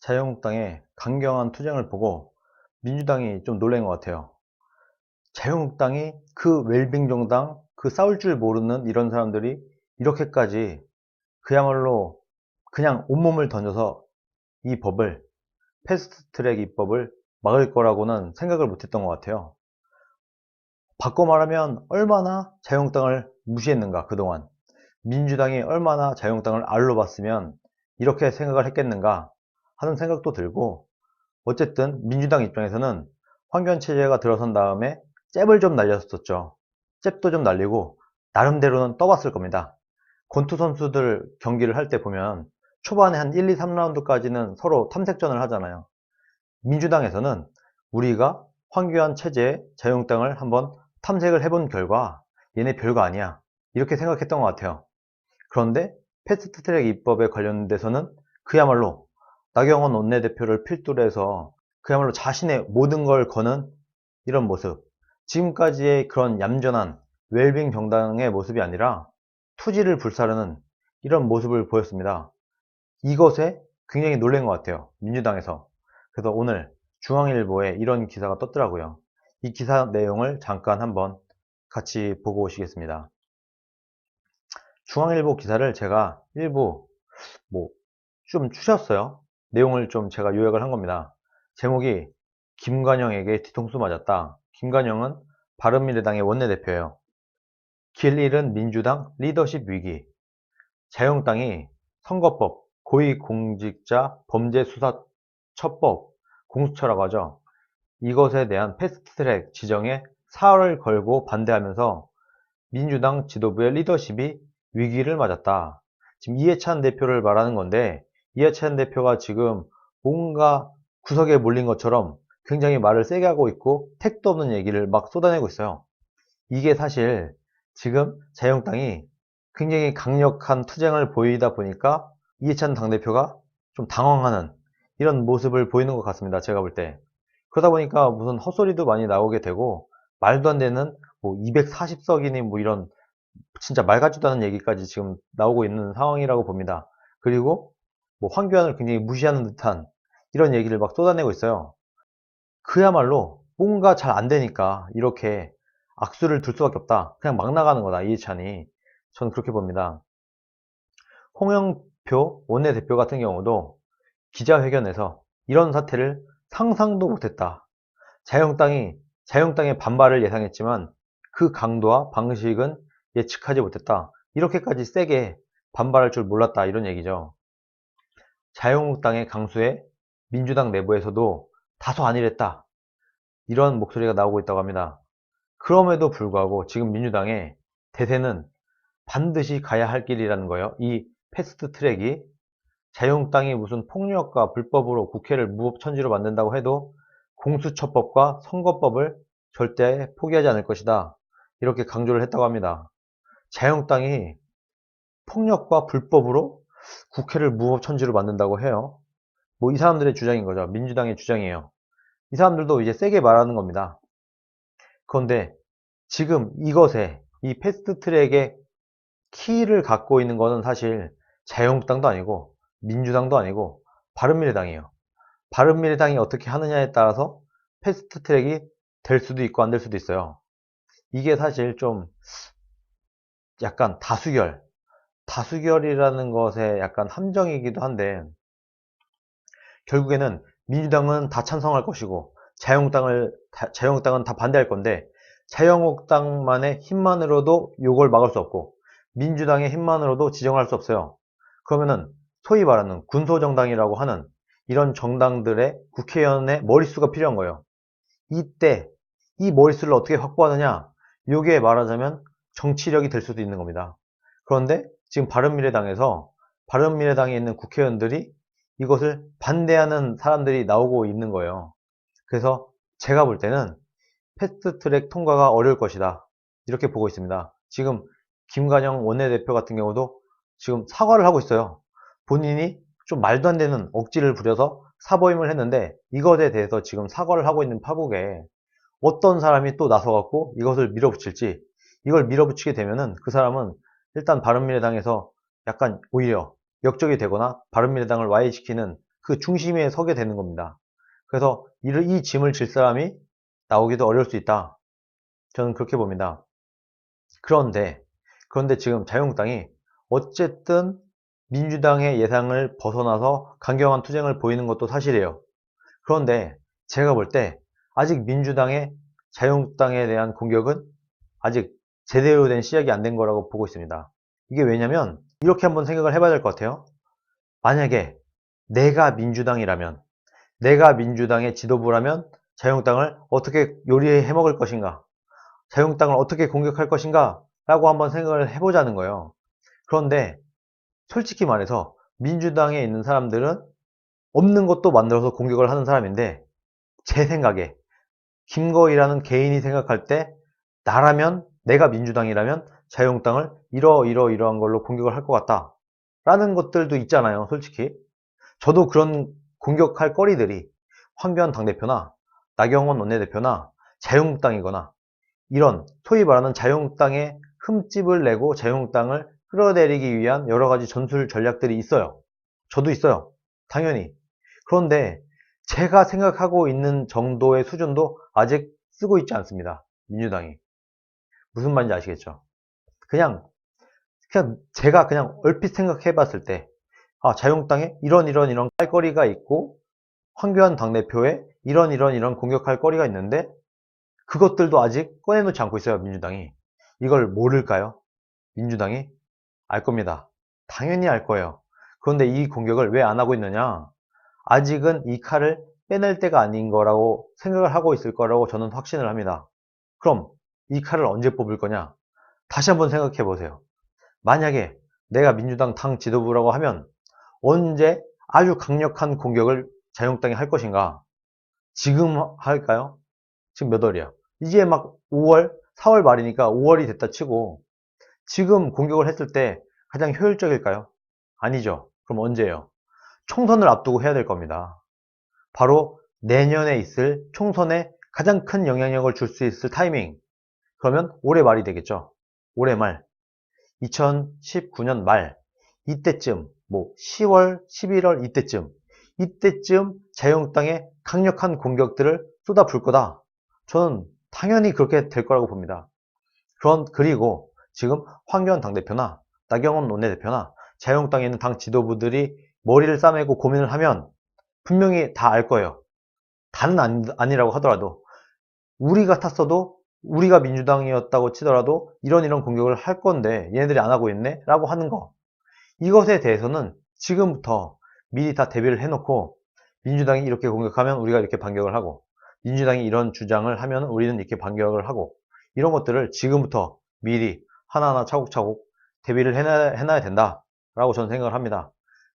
자유한국당의 강경한 투쟁을 보고 민주당이 좀 놀란 것 같아요. 자유한국당이 그 웰빙 정당, 그 싸울 줄 모르는 이런 사람들이 이렇게까지 그야말로 그냥 온몸을 던져서 이 법을, 패스트트랙 입법을 막을 거라고는 생각을 못했던 것 같아요. 바꿔 말하면 얼마나 자유한국당을 무시했는가, 그동안. 민주당이 얼마나 자유한국당을 알로 봤으면 이렇게 생각을 했겠는가 하는 생각도 들고, 어쨌든 민주당 입장에서는 황교안체제가 들어선 다음에 잽을 좀 날렸었죠. 잽도 좀 날리고 나름대로는 떠봤을 겁니다. 권투 선수들 경기를 할 때 보면 초반에 한 1, 2, 3라운드까지는 서로 탐색전을 하잖아요. 민주당에서는 우리가 황교안 체제의 자유한국당을 한번 탐색을 해본 결과 얘네 별거 아니야, 이렇게 생각했던 것 같아요. 그런데 패스트트랙 입법에 관련돼서는 그야말로 나경원 원내대표를 필두로 해서 그야말로 자신의 모든 걸 거는 이런 모습, 지금까지의 그런 얌전한 웰빙 정당의 모습이 아니라 투지를 불사르는 이런 모습을 보였습니다. 이것에 굉장히 놀란 것 같아요, 민주당에서. 그래서 오늘 중앙일보에 이런 기사가 떴더라고요. 이 기사 내용을 잠깐 한번 같이 보고 오시겠습니다. 중앙일보 기사를 제가 일부 좀 추렸어요. 내용을 좀 제가 요약을 한 겁니다. 제목이 김관영에게 뒤통수 맞았다. 김관영은 바른미래당의 원내대표예요. 길 잃은 민주당 리더십 위기. 자유한국당이 선거법, 고위공직자 범죄수사처법, 공수처라고 하죠. 이것에 대한 패스트트랙 지정에 사활을 걸고 반대하면서 민주당 지도부의 리더십이 위기를 맞았다. 지금 이해찬 대표를 말하는 건데, 이해찬 대표가 지금 뭔가 구석에 몰린 것처럼 굉장히 말을 세게 하고 있고 택도 없는 얘기를 막 쏟아내고 있어요. 이게 사실 지금 자유한국당이 굉장히 강력한 투쟁을 보이다 보니까 이해찬 당대표가 좀 당황하는 이런 모습을 보이는 것 같습니다, 제가 볼 때. 그러다 보니까 무슨 헛소리도 많이 나오게 되고, 말도 안 되는 240석이니 이런 진짜 말 같지도 않은 얘기까지 지금 나오고 있는 상황이라고 봅니다. 그리고 황교안을 굉장히 무시하는 듯한 이런 얘기를 막 쏟아내고 있어요. 그야말로 뭔가 잘 안 되니까 이렇게 악수를 둘 수밖에 없다, 그냥 막 나가는 거다, 이해찬이. 저는 그렇게 봅니다. 홍영표 원내대표 같은 경우도 기자회견에서 이런 사태를 상상도 못했다. 자유한국당의 반발을 예상했지만 그 강도와 방식은 예측하지 못했다, 이렇게까지 세게 반발할 줄 몰랐다, 이런 얘기죠. 자유한국당의 강수에 민주당 내부에서도 다소 안일했다, 이런 목소리가 나오고 있다고 합니다. 그럼에도 불구하고 지금 민주당의 대세는 반드시 가야 할 길이라는 거예요. 이 패스트 트랙이, 자유한국당이 무슨 폭력과 불법으로 국회를 무법천지로 만든다고 해도 공수처법과 선거법을 절대 포기하지 않을 것이다, 이렇게 강조를 했다고 합니다. 자유한국당이 폭력과 불법으로 국회를 무법천지로 만든다고 해요. 이 사람들의 주장인 거죠. 민주당의 주장이에요. 이 사람들도 이제 세게 말하는 겁니다. 그런데 지금 이것에, 이 패스트트랙의 키를 갖고 있는 것은 사실 자유한국당도 아니고 민주당도 아니고 바른미래당이에요. 바른미래당이 어떻게 하느냐에 따라서 패스트트랙이 될 수도 있고 안 될 수도 있어요. 이게 사실 좀 약간 다수결이라는 것에 약간 함정이기도 한데, 결국에는 민주당은 다 찬성할 것이고 자유한국당은 다 반대할 건데, 자유한국당만의 힘만으로도 이걸 막을 수 없고 민주당의 힘만으로도 지정할 수 없어요. 그러면은 소위 말하는 군소정당이라고 하는 이런 정당들의 국회의원의 머릿수가 필요한 거예요. 이때 이 머릿수를 어떻게 확보하느냐, 이게 말하자면 정치력이 될 수도 있는 겁니다. 그런데 지금 바른미래당에 있는 국회의원들이 이것을 반대하는 사람들이 나오고 있는 거예요. 그래서 제가 볼 때는 패스트트랙 통과가 어려울 것이다, 이렇게 보고 있습니다. 지금 김관영 원내대표 같은 경우도 지금 사과를 하고 있어요. 본인이 좀 말도 안 되는 억지를 부려서 사보임을 했는데 이것에 대해서 지금 사과를 하고 있는 파국에 어떤 사람이 또 나서갖고 이것을 밀어붙일지, 이걸 밀어붙이게 되면은 그 사람은 일단 바른미래당에서 약간 오히려 역적이 되거나 바른미래당을 와해시키는 그 중심에 서게 되는 겁니다. 그래서 이 짐을 질 사람이 나오기도 어려울 수 있다. 저는 그렇게 봅니다. 그런데 지금 자유한국당이 어쨌든 민주당의 예상을 벗어나서 강경한 투쟁을 보이는 것도 사실이에요. 그런데 제가 볼 때 아직 민주당의 자유한국당에 대한 공격은 아직 제대로 된 시작이 안 된 거라고 보고 있습니다. 이게 왜냐면 이렇게 한번 생각을 해봐야 될 것 같아요. 만약에 내가 민주당이라면, 내가 민주당의 지도부라면 자유한국당을 어떻게 요리해 먹을 것인가, 자유한국당을 어떻게 공격할 것인가 라고 한번 생각을 해보자는 거예요. 그런데 솔직히 말해서 민주당에 있는 사람들은 없는 것도 만들어서 공격을 하는 사람인데, 제 생각에 김거희라는 개인이 생각할 때 나라면, 내가 민주당이라면 자유한국당을 이러한 걸로 공격을 할 것 같다 라는 것들도 있잖아요. 솔직히 저도 그런 공격할 거리들이 황교안 당대표나 나경원 원내대표나 자유한국당이거나 이런 소위 말하는 자유한국당의 흠집을 내고 자유한국당을 끌어내리기 위한 여러 가지 전술 전략들이 있어요. 저도 있어요. 당연히. 그런데 제가 생각하고 있는 정도의 수준도 아직 쓰고 있지 않습니다. 민주당이. 무슨 말인지 아시겠죠? 그냥 제가 그냥 얼핏 생각해 봤을 때, 아, 자유한국당에 이런 할 거리가 있고 황교안 당대표에 이런 공격할 거리가 있는데 그것들도 아직 꺼내놓지 않고 있어요. 민주당이. 이걸 모를까요? 민주당이? 알 겁니다. 당연히 알 거예요. 그런데 이 공격을 왜 안 하고 있느냐? 아직은 이 칼을 빼낼 때가 아닌 거라고 생각을 하고 있을 거라고 저는 확신을 합니다. 그럼 이 칼을 언제 뽑을 거냐? 다시 한번 생각해 보세요. 만약에 내가 민주당 당 지도부라고 하면 언제 아주 강력한 공격을 자유한국당이 할 것인가? 지금 할까요? 지금 몇 월이야? 이제 막 5월, 4월 말이니까 5월이 됐다 치고 지금 공격을 했을 때 가장 효율적일까요? 아니죠. 그럼 언제예요? 총선을 앞두고 해야 될 겁니다. 바로 내년에 있을 총선에 가장 큰 영향력을 줄 수 있을 타이밍. 그러면 올해 말이 되겠죠. 올해 말. 2019년 말. 이때쯤, 뭐 10월, 11월 이때쯤 자유한국당의 강력한 공격들을 쏟아부을 거다. 저는 당연히 그렇게 될 거라고 봅니다. 그리고 지금 황교안 당대표나 나경원 원내대표나 자유한국당에 있는 당 지도부들이 머리를 싸매고 고민을 하면 분명히 다 알 거예요. 다는 아니라고 하더라도 우리 같았어도 우리가 민주당이었다고 치더라도 이런 공격을 할 건데 얘네들이 안 하고 있네 라고 하는 거, 이것에 대해서는 지금부터 미리 다 대비를 해놓고 민주당이 이렇게 공격하면 우리가 이렇게 반격을 하고 민주당이 이런 주장을 하면 우리는 이렇게 반격을 하고 이런 것들을 지금부터 미리 하나하나 차곡차곡 대비를 해놔야 된다 라고 저는 생각을 합니다.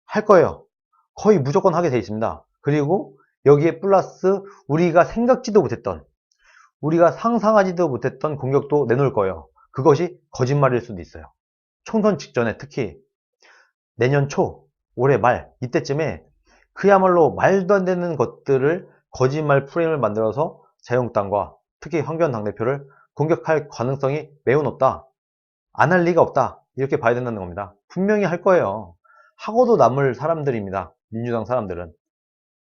할 거예요. 거의 무조건 하게 돼 있습니다. 그리고 여기에 플러스 우리가 생각지도 못했던, 우리가 상상하지도 못했던 공격도 내놓을 거예요. 그것이 거짓말일 수도 있어요. 총선 직전에 특히 내년 초, 올해 말 이때쯤에 그야말로 말도 안 되는 것들을 거짓말 프레임을 만들어서 자유한국당과 특히 황교안 당대표를 공격할 가능성이 매우 높다. 안 할 리가 없다. 이렇게 봐야 된다는 겁니다. 분명히 할 거예요. 하고도 남을 사람들입니다. 민주당 사람들은.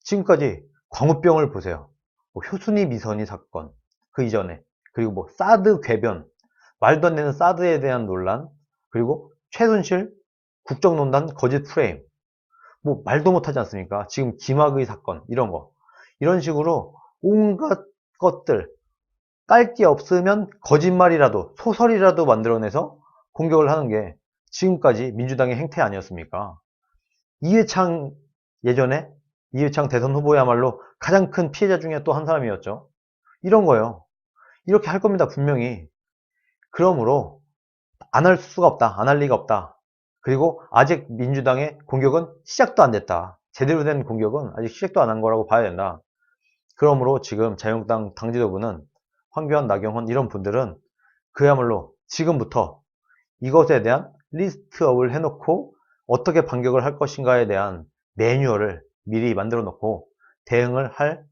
지금까지 광우병을 보세요. 뭐 효순이 미선이 사건, 그 이전에, 그리고 뭐 사드 궤변, 말도 안 되는 사드에 대한 논란, 그리고 최순실 국정농단 거짓 프레임, 뭐 말도 못하지 않습니까? 지금 김학의 사건, 이런 거, 이런 식으로 온갖 것들 깔 게 없으면 거짓말이라도 소설이라도 만들어내서 공격을 하는 게 지금까지 민주당의 행태 아니었습니까? 이회창, 예전에 이회창 대선 후보야말로 가장 큰 피해자 중에 또 한 사람이었죠. 이런 거요. 이렇게 할 겁니다. 분명히. 그러므로 안 할 수가 없다. 안 할 리가 없다. 그리고 아직 민주당의 공격은 시작도 안 됐다. 제대로 된 공격은 아직 시작도 안 한 거라고 봐야 된다. 그러므로 지금 자유한국당 당지도부는 황교안, 나경원 이런 분들은 그야말로 지금부터 이것에 대한 리스트업을 해놓고 어떻게 반격을 할 것인가에 대한 매뉴얼을 미리 만들어 놓고 대응을 할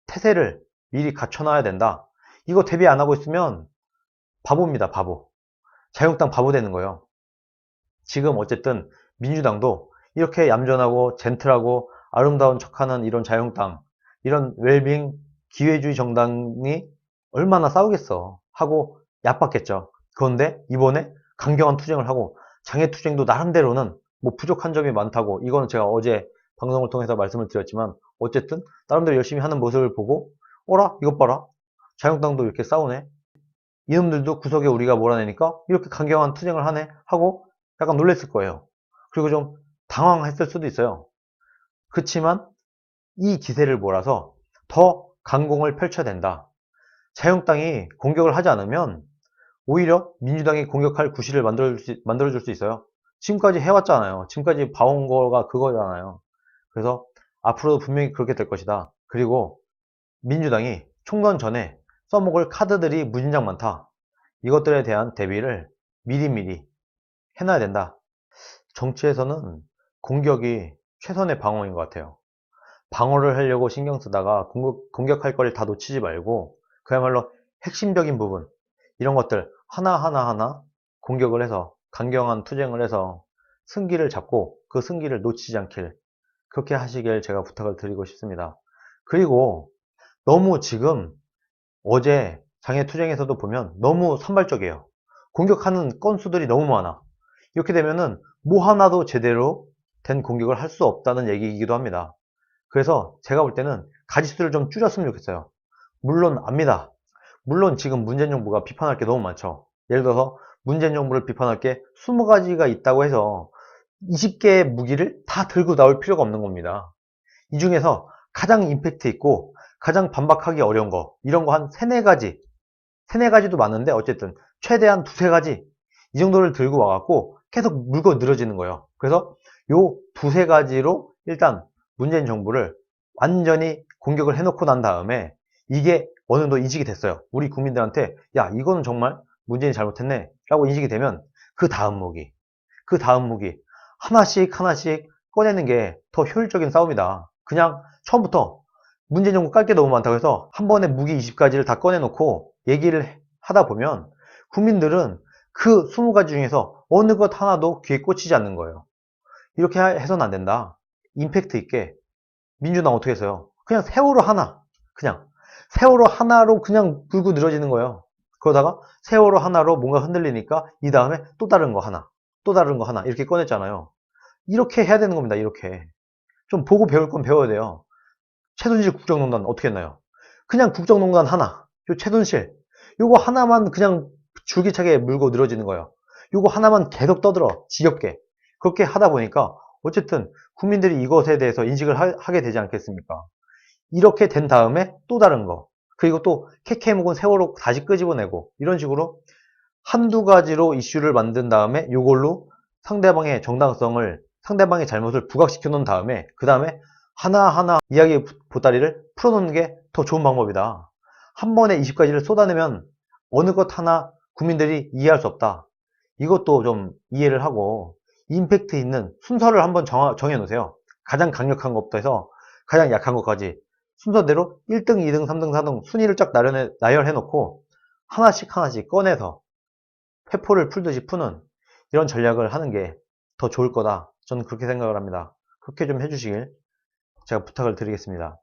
태세를 미리 갖춰놔야 된다. 이거 대비 안 하고 있으면 바보입니다. 바보. 자유한국당 바보 되는 거예요. 지금 어쨌든 민주당도 이렇게 얌전하고 젠틀하고 아름다운 척하는 이런 자유한국당, 이런 웰빙 기회주의 정당이 얼마나 싸우겠어 하고 얕봤겠죠. 그런데 이번에 강경한 투쟁을 하고, 장애투쟁도 나름대로는 뭐 부족한 점이 많다고, 이거는 제가 어제 방송을 통해서 말씀을 드렸지만, 어쨌든 나름대로 열심히 하는 모습을 보고, 어라 이것 봐라, 자유한국당도 이렇게 싸우네, 이놈들도 구석에 우리가 몰아내니까 이렇게 강경한 투쟁을 하네 하고 약간 놀랬을 거예요. 그리고 좀 당황했을 수도 있어요. 그렇지만 이 기세를 몰아서 더 강공을 펼쳐야 된다. 자유한국당이 공격을 하지 않으면 오히려 민주당이 공격할 구실을 만들어줄 수 있어요. 지금까지 해왔잖아요. 지금까지 봐온 거가 그거잖아요. 그래서 앞으로도 분명히 그렇게 될 것이다. 그리고 민주당이 총선 전에 써먹을 카드들이 무진장 많다. 이것들에 대한 대비를 미리미리 해놔야 된다. 정치에서는 공격이 최선의 방어인 것 같아요. 방어를 하려고 신경 쓰다가 공격할 걸 다 놓치지 말고, 그야말로 핵심적인 부분, 이런 것들 하나하나 공격을 해서 강경한 투쟁을 해서 승기를 잡고 그 승기를 놓치지 않길, 그렇게 하시길 제가 부탁을 드리고 싶습니다. 그리고 너무 지금 어제 장애투쟁에서도 보면 너무 산발적이에요. 공격하는 건수들이 너무 많아. 이렇게 되면은 뭐 하나도 제대로 된 공격을 할 수 없다는 얘기이기도 합니다. 그래서 제가 볼 때는 가지수를 좀 줄였으면 좋겠어요. 물론 압니다. 물론 지금 문재인 정부가 비판할 게 너무 많죠. 예를 들어서 문재인 정부를 비판할 게 20가지가 있다고 해서 20개의 무기를 다 들고 나올 필요가 없는 겁니다. 이 중에서 가장 임팩트 있고 가장 반박하기 어려운 거, 이런 거 한 세네 가지도 많은데 어쨌든 최대한 두세 가지 이 정도를 들고 와갖고 계속 물고 늘어지는 거예요. 그래서 요 두세 가지로 일단 문재인 정부를 완전히 공격을 해놓고 난 다음에, 이게 어느 정도 인식이 됐어요. 우리 국민들한테 야 이거는 정말 문재인이 잘못했네 라고 인식이 되면 그 다음 무기 하나씩 꺼내는 게 더 효율적인 싸움이다. 그냥 처음부터 문재인 정부 깔 게 너무 많다고 해서 한 번에 무기 20가지를 다 꺼내놓고 얘기를 하다 보면 국민들은 그 20가지 중에서 어느 것 하나도 귀에 꽂히지 않는 거예요. 이렇게 해서는 안 된다. 임팩트 있게. 민주당 어떻게 했어요? 그냥 세월호 하나로 그냥 불고 늘어지는 거예요. 그러다가 세월호 하나로 뭔가 흔들리니까 이 다음에 또 다른 거 하나, 또 다른 거 하나 이렇게 꺼냈잖아요. 이렇게 해야 되는 겁니다. 이렇게 좀 보고 배울 건 배워야 돼요. 최순실 국정농단 어떻게 했나요? 그냥 국정농단 하나, 요 최순실 요거 하나만 그냥 줄기차게 물고 늘어지는 거예요. 요거 하나만 계속 떠들어 지겹게. 그렇게 하다 보니까 어쨌든 국민들이 이것에 대해서 인식을 하게 되지 않겠습니까? 이렇게 된 다음에 또 다른 거, 그리고 또 캐캐 묵은 세월호 다시 끄집어내고, 이런 식으로 한두 가지로 이슈를 만든 다음에 요걸로 상대방의 정당성을, 상대방의 잘못을 부각시켜 놓은 다음에 그 다음에 하나하나 이야기의 보따리를 풀어놓는 게 더 좋은 방법이다. 한 번에 20가지를 쏟아내면 어느 것 하나 국민들이 이해할 수 없다. 이것도 좀 이해를 하고 임팩트 있는 순서를 한번 정해 놓으세요. 가장 강력한 것부터 해서 가장 약한 것까지 순서대로 1등, 2등, 3등, 4등 순위를 쫙 나열해 놓고 하나씩 꺼내서 회포를 풀듯이 푸는 이런 전략을 하는 게 더 좋을 거다. 저는 그렇게 생각을 합니다. 그렇게 좀 해주시길 제가 부탁을 드리겠습니다.